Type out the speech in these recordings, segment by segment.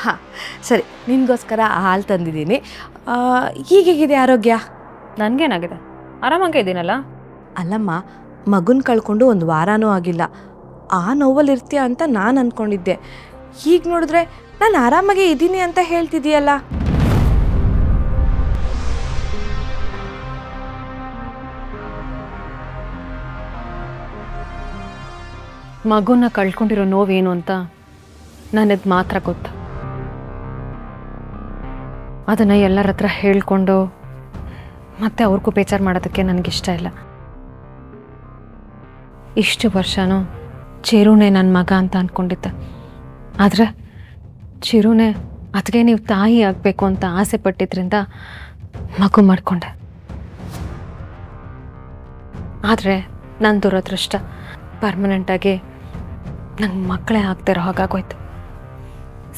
ಹಾಂ ಸರಿ, ನಿನಗೋಸ್ಕರ ಹಾಲು ತಂದಿದ್ದೀನಿ. ಹೀಗೇಗಿದೆ ಆರೋಗ್ಯ? ನನಗೇನಾಗಿದೆ, ಆರಾಮಾಗೇ ಇದ್ದೀನಲ್ಲ. ಅಲ್ಲಮ್ಮ, ಮಗುನ ಕಳ್ಕೊಂಡು ಒಂದು ವಾರನೂ ಆಗಿಲ್ಲ. ಆ ನೋವಲ್ಲಿರ್ತೀಯ ಅಂತ ನಾನು ಅಂದ್ಕೊಂಡಿದ್ದೆ. ಈಗ ನೋಡಿದ್ರೆ ನಾನು ಆರಾಮಾಗೇ ಇದ್ದೀನಿ ಅಂತ ಹೇಳ್ತಿದ್ದೀಯಲ್ಲ. ಮಗುನ ಕಳ್ಕೊಂಡಿರೋ ನೋವೇನು ಅಂತ ನನಗೆ ಮಾತ್ರ ಗೊತ್ತು. ಅದನ್ನು ಎಲ್ಲರ ಹತ್ರ ಹೇಳ್ಕೊಂಡು ಮತ್ತೆ ಅವ್ರಿಗೂ ಬೇಜಾರು ಮಾಡೋದಕ್ಕೆ ನನಗಿಷ್ಟ ಇಲ್ಲ. ಇಷ್ಟು ವರ್ಷನೂ ಚಿರುನೇ ನನ್ನ ಮಗ ಅಂತ ಅಂದ್ಕೊಂಡಿದ್ದೆ. ಆದರೆ ಚಿರುನೇ ಅದಕ್ಕೆ ನೀವು ತಾಯಿ ಆಗಬೇಕು ಅಂತ ಆಸೆ ಪಟ್ಟಿದ್ರಿಂದ ಮಗು ಮಾಡಿಕೊಂಡೆ. ಆದರೆ ನನ್ನ ದುರದೃಷ್ಟ ಪರ್ಮನೆಂಟಾಗಿ ನಂಗೆ ಮಕ್ಕಳೇ ಆಗ್ತಿರೋ ಹಾಗಾಗೋಯ್ತು.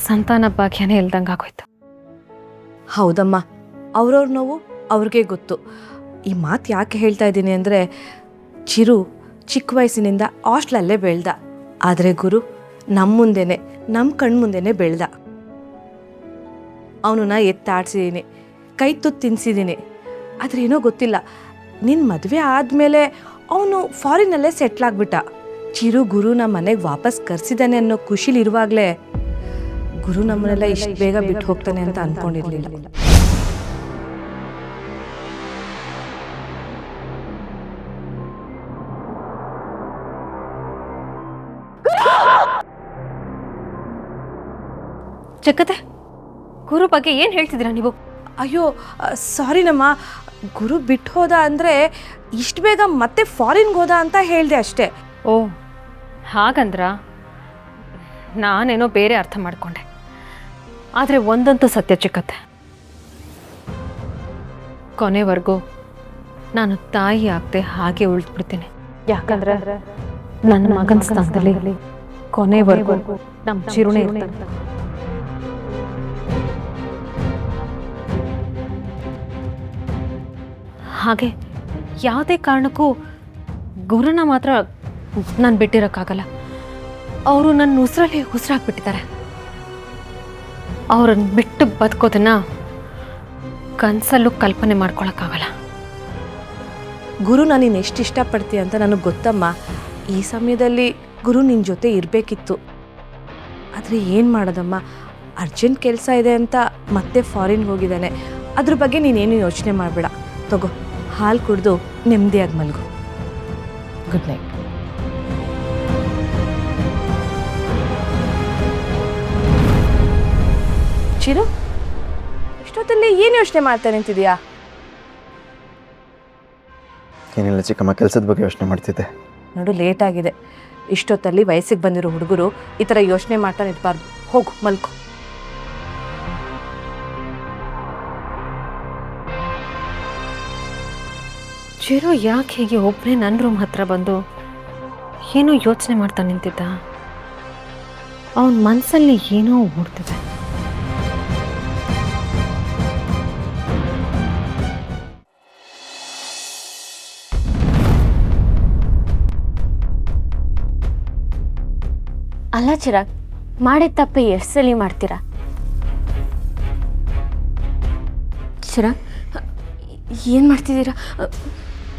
ಸಂತಾನ ಭಾಗ್ಯನೇ ಇಲ್ದಂಗೆ ಆಗೋಯ್ತು. ಹೌದಮ್ಮ, ಅವ್ರವ್ರ ನೋವು ಅವ್ರಿಗೆ ಗೊತ್ತು. ಈ ಮಾತು ಯಾಕೆ ಹೇಳ್ತಾ ಇದ್ದೀನಿ ಅಂದರೆ, ಚಿರು ಚಿಕ್ಕ ವಯಸ್ಸಿನಿಂದ ಹಾಸ್ಟ್ಲಲ್ಲೇ ಬೆಳೆದ. ಆದರೆ ಗುರು ನಮ್ಮ ಮುಂದೆನೇ, ನಮ್ಮ ಕಣ್ಮುಂದೆನೇ ಬೆಳೆದ. ಅವನನ್ನ ಎತ್ತಾಡ್ಸಿದ್ದೀನಿ, ಕೈ ತುತ್ತು ತಿನ್ನಿಸಿದ್ದೀನಿ. ಆದರೆ ಏನೋ ಗೊತ್ತಿಲ್ಲ, ನಿನ್ನ ಮದುವೆ ಆದಮೇಲೆ ಅವನು ಫಾರಿನಲ್ಲೇ ಸೆಟ್ಲಾಗ್ಬಿಟ್ಟ. ಚಿರು ಗುರು ನಮ್ಮ ಮನೆಗೆ ವಾಪಸ್ ಕರೆಸಿದ್ದಾನೆ ಅನ್ನೋ ಖುಷಿಲಿರುವಾಗಲೇ ಗುರು ನಮ್ಮನ್ನೆಲ್ಲ ಇಷ್ಟು ಬೇಗ ಬಿಟ್ಟು ಹೋಗ್ತಾನೆ ಅಂತ ಅಂದ್ಕೊಂಡಿರಲಿಲ್ಲ. ಚಿಕ್ಕತ್ತೆ, ಗುರು ಬಗ್ಗೆ ಏನು ಹೇಳ್ತಿದ್ದೀರಾ ನೀವು? ಅಯ್ಯೋ ಸಾರಿನಮ್ಮ, ಗುರು ಬಿಟ್ಟು ಹೋದ ಅಂದರೆ ಇಷ್ಟು ಬೇಗ ಮತ್ತೆ ಫಾರಿನ್ಗೆ ಹೋದ ಅಂತ ಹೇಳಿದೆ ಅಷ್ಟೇ. ಓ ಹಾಗಂದ್ರ ನಾನೇನೋ ಬೇರೆ ಅರ್ಥ ಮಾಡಿಕೊಂಡೆ. ಆದರೆ ಒಂದಂತೂ ಸತ್ಯ ಚಿಕ್ಕತ್ತೆ, ಕೊನೆವರೆಗೂ ನಾನು ತಾಯಿ ಆಗದೆ ಹಾಗೆ ಉಳಿದ್ಬಿಡ್ತೀನಿ. ಯಾಕಂದ್ರೆ ನನ್ನ ಮಗನ ಸ್ಥಾನದಲ್ಲಿ ಕೊನೆವರೆಗೂ ನಮ್ಮ ಚಿರುಣೆ ಇರ್ತಾನೆ. ಹಾಗೆ ಯಾವುದೇ ಕಾರಣಕ್ಕೂ ಗುರುನ ಮಾತ್ರ ನಾನು ಬಿಟ್ಟಿರೋಕ್ಕಾಗಲ್ಲ. ಅವರು ನನ್ನ ಉಸಿರಲ್ಲಿ ಉಸಿರಾಕ್ಬಿಟ್ಟಿದ್ದಾರೆ. ಅವ್ರನ್ನ ಬಿಟ್ಟು ಬದುಕೋದನ್ನ ಕನಸಲ್ಲೂ ಕಲ್ಪನೆ ಮಾಡ್ಕೊಳಕ್ಕಾಗಲ್ಲ. ಗುರು ನಾನು ಎಷ್ಟು ಇಷ್ಟಪಡ್ತೀಯ ಅಂತ ನನಗೆ ಗೊತ್ತಮ್ಮ. ಈ ಸಮಯದಲ್ಲಿ ಗುರು ನಿನ್ನ ಜೊತೆ ಇರಬೇಕಿತ್ತು. ಆದರೆ ಏನು ಮಾಡೋದಮ್ಮ, ಅರ್ಜೆಂಟ್ ಕೆಲಸ ಇದೆ ಅಂತ ಮತ್ತೆ ಫಾರಿನ್ಗೆ ಹೋಗಿದ್ದಾನೆ. ಅದ್ರ ಬಗ್ಗೆ ನೀನೇನು ಯೋಚನೆ ಮಾಡಬೇಡ. ತಗೋ, ಹಾಲು ಕುಡಿದು ನೆಮ್ಮದಿಯಾಗಿ ಮಲಗು. Good night. ಚಿರು, ಇಷ್ಟೊತ್ತಲ್ಲಿ ಏನು ಯೋಚನೆ ಮಾಡ್ತಾ ನಿಂತಿದೀಯಾ? ಏನಿಲ್ಲ ಚಿಕ್ಕಮ್ಮ, ಕೆಲಸದ ಬಗ್ಗೆ ಯೋಚನೆ ಮಾಡ್ತಿದ್ದೆ. ನೋಡು, ಲೇಟ್ ಆಗಿದೆ. ಇಷ್ಟೊತ್ತಲ್ಲಿ ವಯಸ್ಸಿಗೆ ಬಂದಿರೋ ಹುಡುಗರು ಈ ಥರ ಯೋಚನೆ ಮಾಡ್ತಾ ನಿಂತಬಾರ್ದು. ಹೋಗು ಮಲ್ಕೊ. ಚಿರು ಯಾಕೆ ಹೀಗೆ ಒಬ್ಬನೇ ನನ್ನ ರೂಮ್ ಹತ್ರ ಬಂದು ಏನೋ ಯೋಚನೆ ಮಾಡ್ತಾ ನಿಂತಿದ್ದ? ಅವನ ಮನಸ್ಸಲ್ಲಿ ಏನೋ ಓಡ್ತಿದೆ. ಅಲ್ಲ ಚಿರಾಗ್, ಮಾಡಿದ ತಪ್ಪು ಎಷ್ಟು ಸಲ ಮಾಡ್ತೀರಾ? ಚಿರಾಗ್, ಏನು ಮಾಡ್ತಿದ್ದೀರಾ?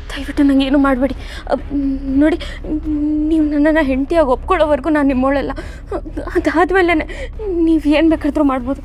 ದಯವಿಟ್ಟು ನಂಗೆ ಏನು ಮಾಡಬೇಡಿ. ನೋಡಿ, ನೀವು ನನ್ನನ್ನು ಹೆಂಡತಿಯಾಗಿ ಒಪ್ಕೊಳ್ಳೋವರೆಗೂ ನಾನು ನಿಮ್ಮೋಳಲ್ಲ. ಅದಾದಮೇಲೆ ನೀವು ಏನು ಬೇಕಾದ್ರೂ ಮಾಡ್ಬೋದು.